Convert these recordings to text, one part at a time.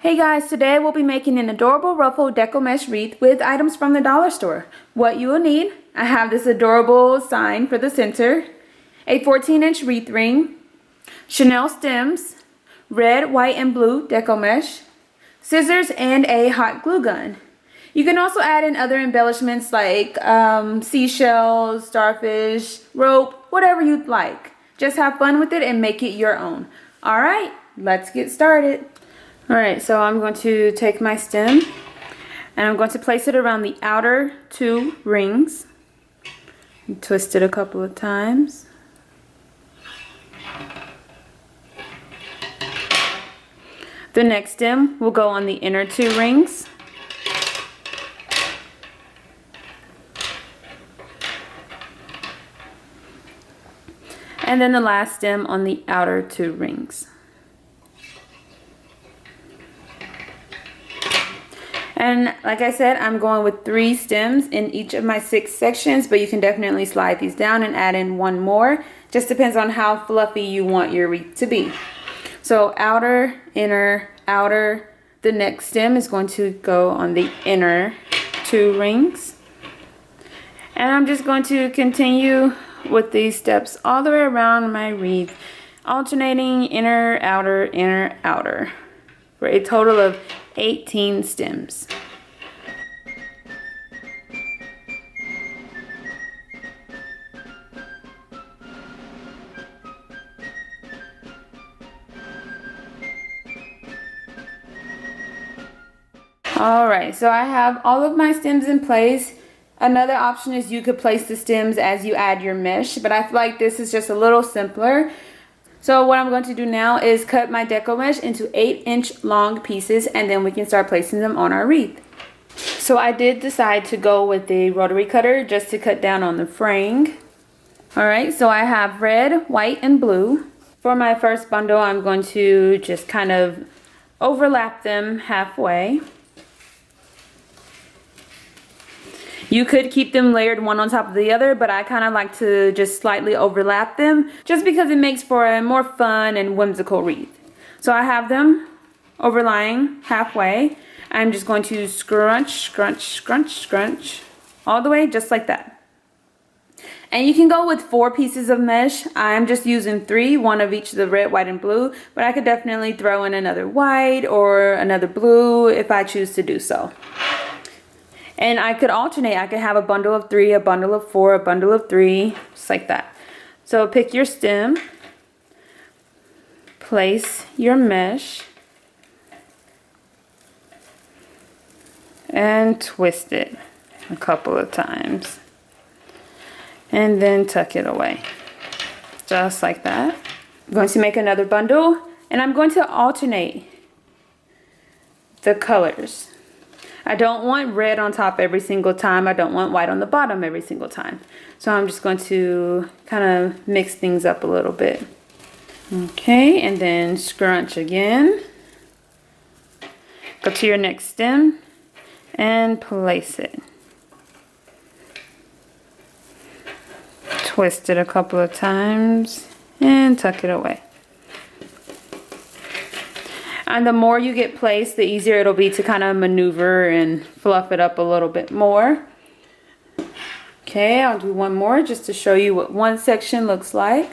Hey guys, today we'll be making an adorable ruffle deco mesh wreath with items from the dollar store. What you will need, I have this adorable sign for the center, a 14-inch wreath ring, Chanel stems, red, white, and blue deco mesh, scissors, and a hot glue gun. You can also add in other embellishments like seashells, starfish, rope, whatever you'd like. Just have fun with it and make it your own. Alright, let's get started. Alright, so I'm going to take my stem and I'm going to place it around the outer two rings. Twist it a couple of times. The next stem will go on the inner two rings. And then the last stem on the outer two rings. And like I said, I'm going with 3 stems in each of my 6 sections, but you can definitely slide these down and add in one more. Just depends on how fluffy you want your wreath to be. So outer, inner, outer. The next stem is going to go on the inner 2 rings. And I'm just going to continue with these steps all the way around my wreath, alternating inner, outer, for a total of 18 stems. Alright, so I have all of my stems in place. Another option is you could place the stems as you add your mesh, but I feel like this is just a little simpler. So what I'm going to do now is cut my deco mesh into 8-inch long pieces, and then we can start placing them on our wreath. So I did decide to go with the rotary cutter just to cut down on the fraying. Alright, so I have red, white, and blue. For my first bundle, I'm going to just kind of overlap them halfway. You could keep them layered one on top of the other, but I kind of like to just slightly overlap them just because it makes for a more fun and whimsical wreath. So I have them overlying halfway. I'm just going to scrunch, scrunch, scrunch, scrunch all the way just like that. And you can go with 4 pieces of mesh. I'm just using 3, one of each of the red, white, and blue, but I could definitely throw in another white or another blue if I choose to do so. And I could alternate. I could have a bundle of 3, a bundle of 4, a bundle of 3, just like that. So pick your stem, place your mesh, and twist it a couple of times. And then tuck it away, just like that. I'm going to make another bundle, and I'm going to alternate the colors. I don't want red on top every single time. I don't want white on the bottom every single time. So I'm just going to kind of mix things up a little bit. Okay, and then scrunch again. Go to your next stem and place it. Twist it a couple of times and tuck it away. And the more you get placed, the easier it'll be to kind of maneuver and fluff it up a little bit more. Okay, I'll do one more just to show you what one section looks like.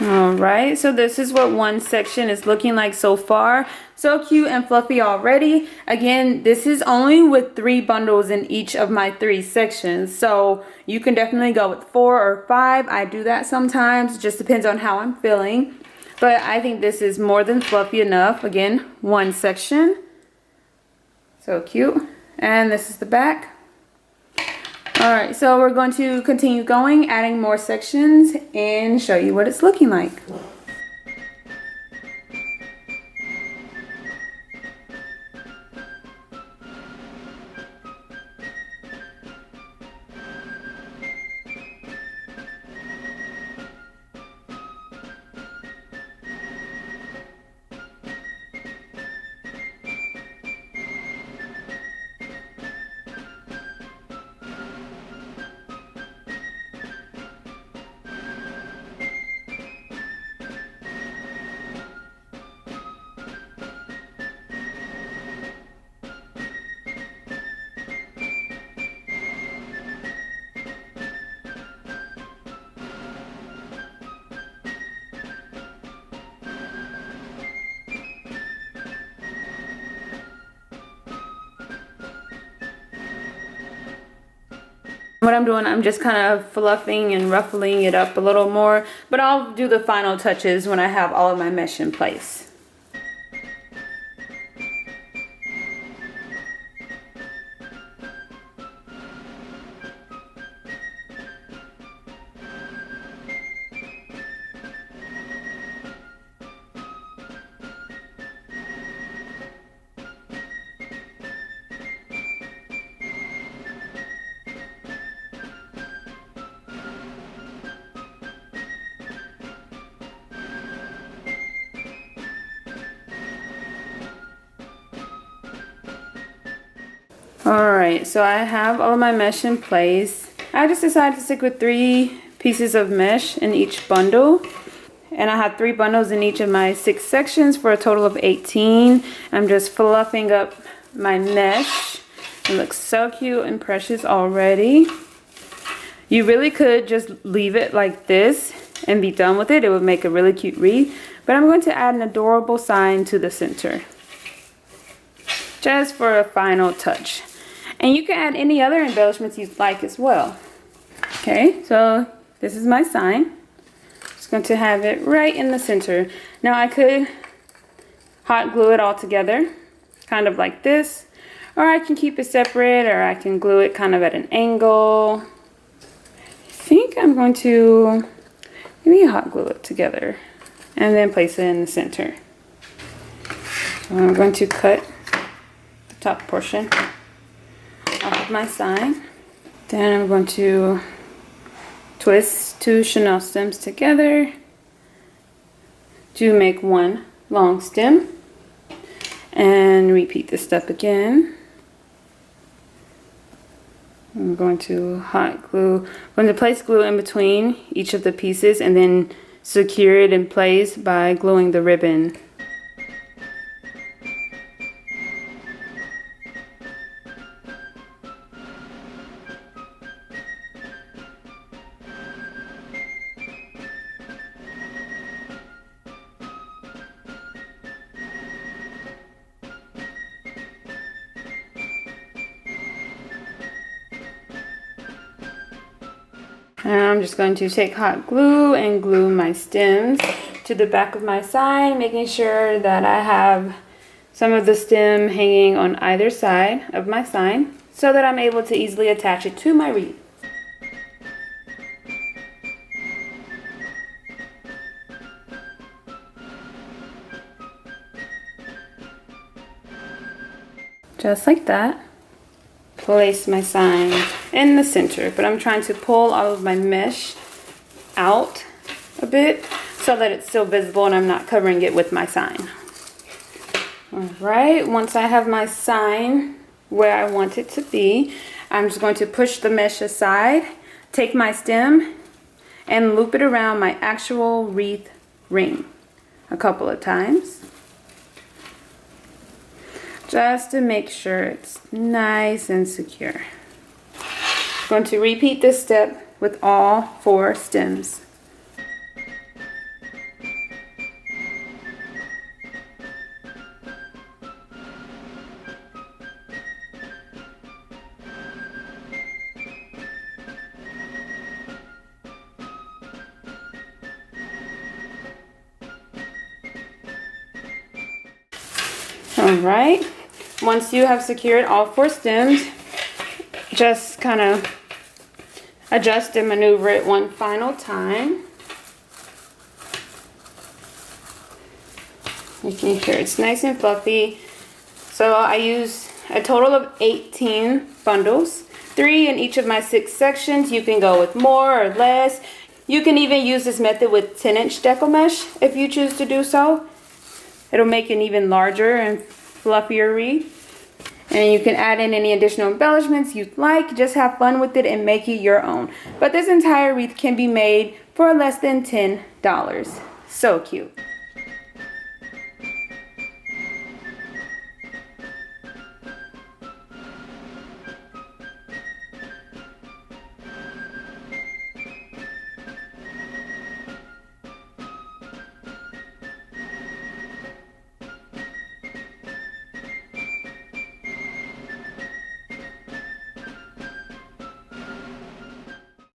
Alright, so this is what one section is looking like so far. So cute and fluffy already. Again, this is only with 3 bundles in each of my 3 sections. So you can definitely go with 4 or 5. I do that sometimes. It just depends on how I'm feeling. But I think this is more than fluffy enough. Again, one section. So cute. And this is the back. Alright, so we're going to continue going, adding more sections, and show you what it's looking like. What I'm doing, I'm just kind of fluffing and ruffling it up a little more, but I'll do the final touches when I have all of my mesh in place. Alright, so I have all of my mesh in place. I just decided to stick with 3 pieces of mesh in each bundle. And I have 3 bundles in each of my 6 sections for a total of 18. I'm just fluffing up my mesh. It looks so cute and precious already. You really could just leave it like this and be done with it. It would make a really cute wreath. But I'm going to add an adorable sign to the center, just for a final touch. And you can add any other embellishments you'd like as well. Okay, so this is my sign. Just going to have it right in the center. Now I could hot glue it all together, kind of like this, or I can keep it separate, or I can glue it kind of at an angle. I think I'm going to maybe hot glue it together and then place it in the center. So I'm going to cut the top portion off of my sign. Then I'm going to twist 2 chenille stems together to make one long stem, and repeat this step again. I'm going to hot glue. I'm going to place glue in between each of the pieces and then secure it in place by gluing the ribbon. And I'm just going to take hot glue and glue my stems to the back of my sign, making sure that I have some of the stem hanging on either side of my sign so that I'm able to easily attach it to my wreath. Just like that. Place my sign in the center, but I'm trying to pull all of my mesh out a bit so that it's still visible and I'm not covering it with my sign. Alright, once I have my sign where I want it to be, I'm just going to push the mesh aside, take my stem, and loop it around my actual wreath ring a couple of times, just to make sure it's nice and secure. I'm going to repeat this step with all 4 stems. Alright, once you have secured all 4 stems, just kind of adjust and maneuver it one final time, making sure it's nice and fluffy. So I use a total of 18 bundles, 3 in each of my 6 sections. You can go with more or less. You can even use this method with 10-inch Deco mesh if you choose to do so. It'll make an even larger and fluffier wreath. And you can add in any additional embellishments you'd like. Just have fun with it and make it your own. But this entire wreath can be made for less than $10. So cute.